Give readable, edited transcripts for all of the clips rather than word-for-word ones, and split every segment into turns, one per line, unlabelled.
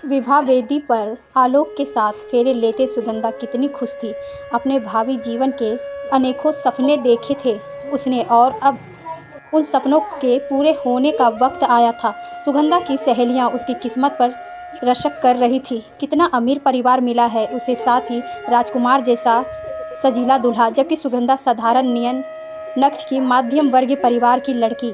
विवाह वेदी पर आलोक के साथ फेरे लेते सुगंधा कितनी खुश थी। अपने भावी जीवन के अनेकों सपने देखे थे उसने और अब उन सपनों के पूरे होने का वक्त आया था। सुगंधा की सहेलियां उसकी किस्मत पर रशक कर रही थी। कितना अमीर परिवार मिला है उसे, साथ ही राजकुमार जैसा सजीला दूल्हा, जबकि सुगंधा साधारण नियन नक्श की मध्यम वर्गीय परिवार की लड़की।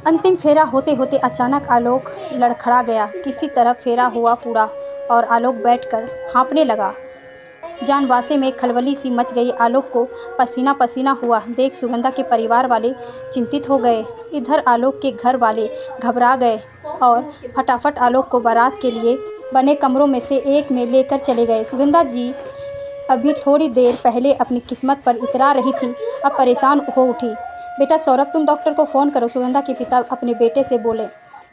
अंतिम फेरा होते होते अचानक आलोक लड़खड़ा गया। किसी तरह फेरा हुआ पूरा और आलोक बैठकर हाँफने लगा। जानवासे में खलबली सी मच गई। आलोक को पसीना पसीना हुआ देख सुगंधा के परिवार वाले चिंतित हो गए। इधर आलोक के घर वाले घबरा गए और फटाफट आलोक को बारात के लिए बने कमरों में से एक में लेकर चले गए। सुगंधा जी अभी थोड़ी देर पहले अपनी किस्मत पर इतरा रही थी, अब परेशान हो उठी। बेटा सौरभ, तुम डॉक्टर को फ़ोन करो, सुगंधा के पिता अपने बेटे से बोले।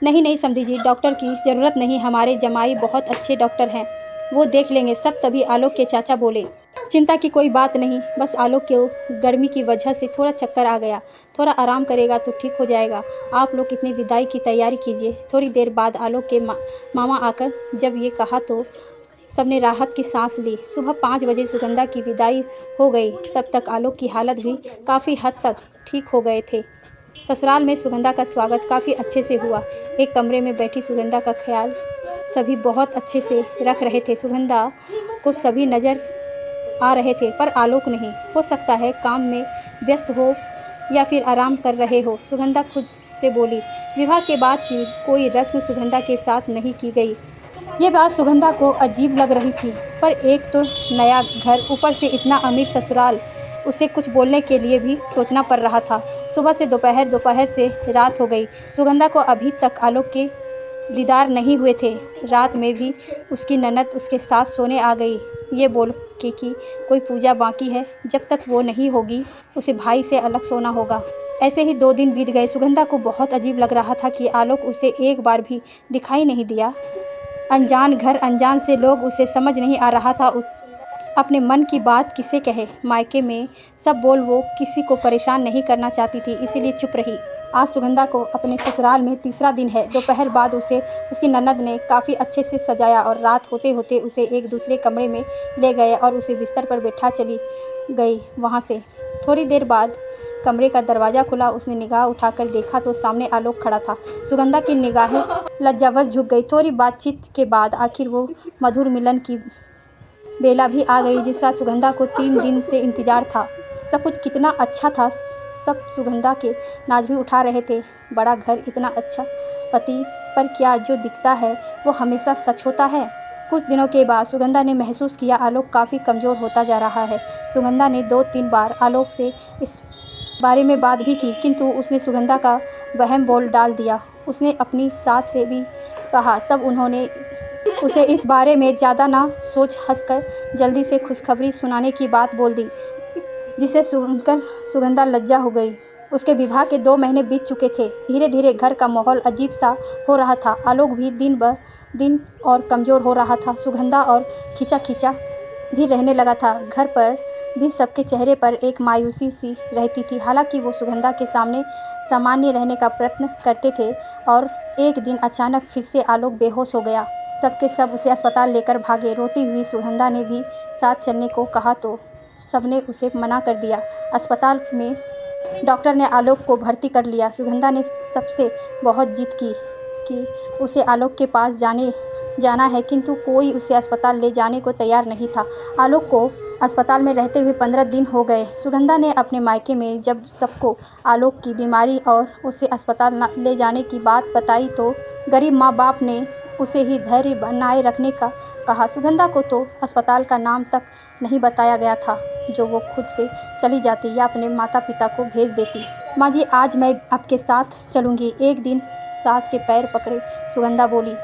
नहीं नहीं समधी जी, डॉक्टर की ज़रूरत नहीं, हमारे जमाई बहुत अच्छे डॉक्टर हैं, वो देख लेंगे सब। तभी आलोक के चाचा बोले, चिंता की कोई बात नहीं, बस आलोक को गर्मी की वजह से थोड़ा चक्कर आ गया, थोड़ा आराम करेगा तो ठीक हो जाएगा। आप लोग इतनी विदाई की तैयारी कीजिए। थोड़ी देर बाद आलोक के मामा आकर जब ये कहा तो सबने राहत की सांस ली। सुबह 5 बजे सुगंधा की विदाई हो गई। तब तक आलोक की हालत भी काफ़ी हद तक ठीक हो गए थे। ससुराल में सुगंधा का स्वागत काफ़ी अच्छे से हुआ। एक कमरे में बैठी सुगंधा का ख्याल सभी बहुत अच्छे से रख रहे थे। सुगंधा को सभी नज़र आ रहे थे पर आलोक नहीं। हो सकता है काम में व्यस्त हो या फिर आराम कर रहे हो, सुगंधा खुद से बोली। विवाह के बाद की कोई रस्म सुगंधा के साथ नहीं की गई। ये बात सुगंधा को अजीब लग रही थी, पर एक तो नया घर, ऊपर से इतना अमीर ससुराल, उसे कुछ बोलने के लिए भी सोचना पड़ रहा था। सुबह से दोपहर, दोपहर से रात हो गई। सुगंधा को अभी तक आलोक के दीदार नहीं हुए थे। रात में भी उसकी ननद उसके साथ सोने आ गई, ये बोल के कि कोई पूजा बाकी है, जब तक वो नहीं होगी उसे भाई से अलग सोना होगा। ऐसे ही 2 दिन बीत गए। सुगंधा को बहुत अजीब लग रहा था कि आलोक उसे एक बार भी दिखाई नहीं दिया। अनजान घर, अनजान से लोग, उसे समझ नहीं आ रहा था अपने मन की बात किसे कहे। मायके में सब बोल वो किसी को परेशान नहीं करना चाहती थी, इसीलिए चुप रही। आज सुगंधा को अपने ससुराल में तीसरा दिन है। दोपहर बाद उसे उसकी ननद ने काफ़ी अच्छे से सजाया और रात होते होते उसे एक दूसरे कमरे में ले गए और उसे बिस्तर पर बैठा चली गई। वहाँ से थोड़ी देर बाद कमरे का दरवाज़ा खुला। उसने निगाह उठाकर देखा तो सामने आलोक खड़ा था। सुगंधा की निगाहें लज्जावश झुक गई। थोड़ी बातचीत के बाद आखिर वो मधुर मिलन की बेला भी आ गई जिसका सुगंधा को 3 दिन से इंतज़ार था। सब कुछ कितना अच्छा था, सब सुगंधा के नाज भी उठा रहे थे। बड़ा घर, इतना अच्छा पति, पर क्या जो दिखता है वो हमेशा सच होता है। कुछ दिनों के बाद सुगंधा ने महसूस किया आलोक काफ़ी कमज़ोर होता जा रहा है। सुगंधा ने 2-3 बार आलोक से इस बारे में बात भी की, किंतु उसने सुगंधा का वहम बोल डाल दिया। उसने अपनी सास से भी कहा, तब उन्होंने उसे इस बारे में ज़्यादा ना सोच हंसकर जल्दी से खुशखबरी सुनाने की बात बोल दी, जिसे सुनकर सुगंधा लज्जा हो गई। उसके विवाह के 2 महीने बीत चुके थे। धीरे धीरे घर का माहौल अजीब सा हो रहा था। आलोक भी दिन ब दिन और कमज़ोर हो रहा था। सुगंधा और खिंचा खिंचा भी रहने लगा था। घर पर भी सबके चेहरे पर एक मायूसी सी रहती थी। हालांकि वो सुगंधा के सामने सामान्य रहने का प्रयत्न करते थे। और एक दिन अचानक फिर से आलोक बेहोश हो गया। सबके सब उसे अस्पताल लेकर भागे। रोती हुई सुगंधा ने भी साथ चलने को कहा तो सबने उसे मना कर दिया। अस्पताल में डॉक्टर ने आलोक को भर्ती कर लिया। सुगंधा ने सबसे बहुत जिद की कि उसे आलोक के पास जाना है, किंतु कोई उसे अस्पताल ले जाने को तैयार नहीं था। आलोक को अस्पताल में रहते हुए 15 दिन हो गए। सुगंधा ने अपने मायके में जब सबको आलोक की बीमारी और उसे अस्पताल ले जाने की बात बताई तो गरीब माँ बाप ने उसे ही धैर्य बनाए रखने का कहा। सुगंधा को तो अस्पताल का नाम तक नहीं बताया गया था, जो वो खुद से चली जाती या अपने माता पिता को भेज देती। माँ जी, आज मैं आपके साथ चलूँगी। एक दिन सास के पैर पकड़े सुगंधा बोली।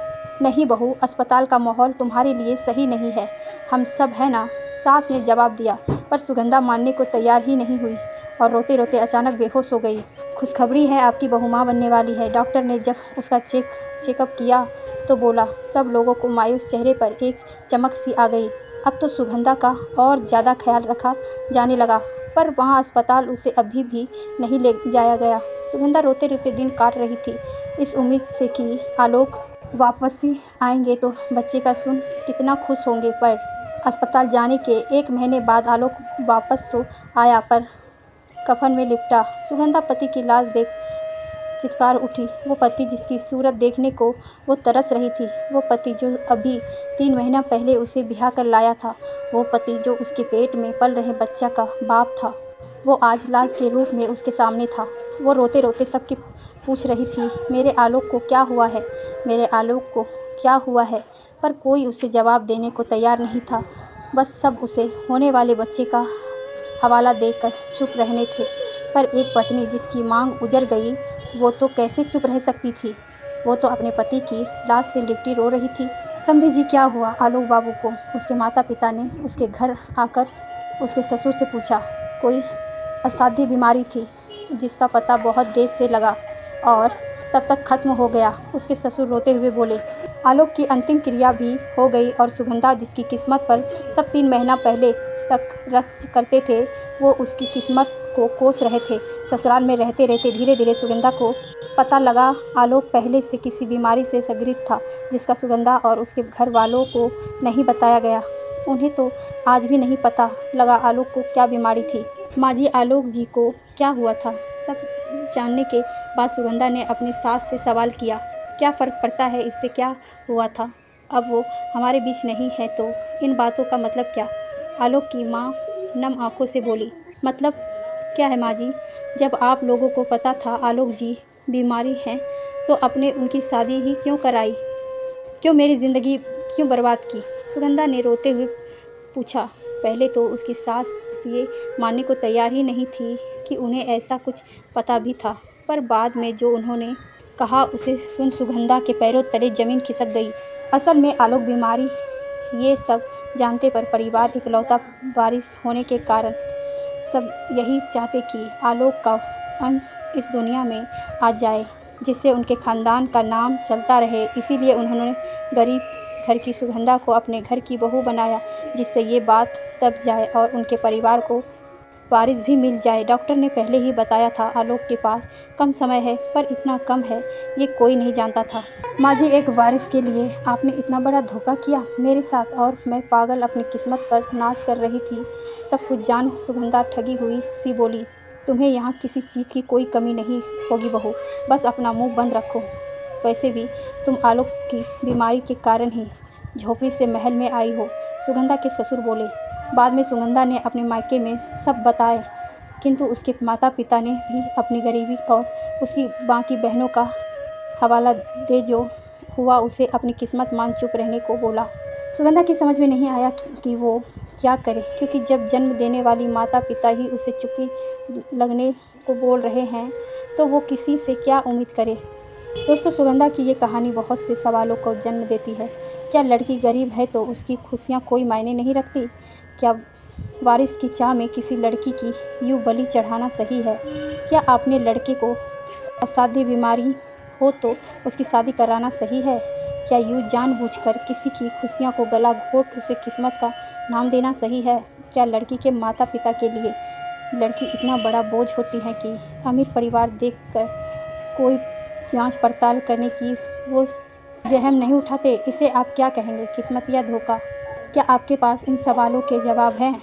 नहीं बहू, अस्पताल का माहौल तुम्हारे लिए सही नहीं है, हम सब है ना, सास ने जवाब दिया। पर सुगंधा मानने को तैयार ही नहीं हुई और रोते रोते अचानक बेहोश हो गई। खुशखबरी है, आपकी बहू माँ बनने वाली है। डॉक्टर ने जब उसका चेकअप किया तो बोला। सब लोगों को मायूस चेहरे पर एक चमक सी आ गई। अब तो सुगंधा का और ज़्यादा ख्याल रखा जाने लगा, पर वहाँ अस्पताल उसे अभी भी नहीं ले जाया गया। सुगंधा रोते रोते दिन काट रही थी, इस उम्मीद से कि आलोक वापसी आएंगे तो बच्चे का सुन कितना खुश होंगे। पर अस्पताल जाने के 1 महीने बाद आलोक वापस तो आया, पर कफन में लिपटा। सुगंधा पति की लाश देख चित्कार उठी। वो पति जिसकी सूरत देखने को वो तरस रही थी, वो पति जो अभी 3 महीना पहले उसे ब्याह कर लाया था, वो पति जो उसके पेट में पल रहे बच्चा का बाप था, वो आज लाश के रूप में उसके सामने था। वो रोते रोते सबके पूछ रही थी, मेरे आलोक को क्या हुआ है, मेरे आलोक को क्या हुआ है। पर कोई उसे जवाब देने को तैयार नहीं था। बस सब उसे होने वाले बच्चे का हवाला देकर चुप रहने थे। पर एक पत्नी जिसकी मांग उजड़ गई, वो तो कैसे चुप रह सकती थी। वो तो अपने पति की लाश से लिपटी रो रही थी। समझी जी क्या हुआ आलोक बाबू को? उसके माता पिता ने उसके घर आकर उसके ससुर से पूछा। कोई असाध्य बीमारी थी जिसका पता बहुत देर से लगा और तब तक खत्म हो गया। उसके ससुर रोते हुए बोले। आलोक की अंतिम क्रिया भी हो गई और सुगंधा जिसकी किस्मत पर सब 3 महीना पहले तक रक्स करते थे, वो उसकी किस्मत को कोस रहे थे। ससुराल में रहते रहते धीरे धीरे सुगंधा को पता लगा आलोक पहले से किसी बीमारी से संक्रमित था, जिसका सुगंधा और उसके घर वालों को नहीं बताया गया। उन्हें तो आज भी नहीं पता लगा आलोक को क्या बीमारी थी। माँ जी, आलोक जी को क्या हुआ था? सब जानने के बाद सुगंधा ने अपनी सास से सवाल किया। क्या फ़र्क पड़ता है इससे क्या हुआ था? अब वो हमारे बीच नहीं है तो इन बातों का मतलब क्या? आलोक की माँ नम आंखों से बोली। मतलब क्या है माँ जी? जब आप लोगों को पता था आलोक जी बीमारी हैं, तो आपने उनकी शादी ही क्यों कराई? क्यों मेरी ज़िंदगी क्यों बर्बाद की? सुगंधा ने रोते हुए पूछा। पहले तो उसकी सास ये मानने को तैयार ही नहीं थी कि उन्हें ऐसा कुछ पता भी था, पर बाद में जो उन्होंने कहा उसे सुन सुगंधा के पैरों तले ज़मीन खिसक गई। असल में आलोक बीमारी ये सब जानते पर परिवार इकलौता वारिस होने के कारण सब यही चाहते कि आलोक का अंश इस दुनिया में आ जाए, जिससे उनके ख़ानदान का नाम चलता रहे। इसीलिए उन्होंने गरीब घर की सुगंधा को अपने घर की बहू बनाया, जिससे ये बात दब जाए और उनके परिवार को वारिस भी मिल जाए। डॉक्टर ने पहले ही बताया था आलोक के पास कम समय है, पर इतना कम है ये कोई नहीं जानता था। माँ जी, एक वारिस के लिए आपने इतना बड़ा धोखा किया मेरे साथ, और मैं पागल अपनी किस्मत पर नाच कर रही थी। सब कुछ जान सुगंधा ठगी हुई सी बोली। तुम्हें यहाँ किसी चीज़ की कोई कमी नहीं होगी बहू, बस अपना मुंह बंद रखो। वैसे भी तुम आलोक की बीमारी के कारण ही झोपड़ी से महल में आई हो, सुगंधा के ससुर बोले। बाद में सुगंधा ने अपने मायके में सब बताए, किंतु उसके माता पिता ने भी अपनी गरीबी और उसकी बाकी बहनों का हवाला दे जो हुआ उसे अपनी किस्मत मान चुप रहने को बोला। सुगंधा की समझ में नहीं आया कि वो क्या करे, क्योंकि जब जन्म देने वाली माता पिता ही उसे चुप्पी लगने को बोल रहे हैं तो वो किसी से क्या उम्मीद करे। दोस्तों, सुगंधा की ये कहानी बहुत से सवालों को जन्म देती है। क्या लड़की गरीब है तो उसकी खुशियाँ कोई मायने नहीं रखती? क्या वारिस की चाह में किसी लड़की की यूँ बलि चढ़ाना सही है? क्या अपने लड़के को असाध्य बीमारी हो तो उसकी शादी कराना सही है? क्या यूँ जानबूझकर किसी की खुशियों को गला घोट उसे किस्मत का नाम देना सही है? क्या लड़की के माता पिता के लिए लड़की इतना बड़ा बोझ होती है कि अमीर परिवार देखकर कोई जांच पड़ताल करने की वो जहम नहीं उठाते? इसे आप क्या कहेंगे, किस्मत या धोखा? क्या आपके पास इन सवालों के जवाब हैं?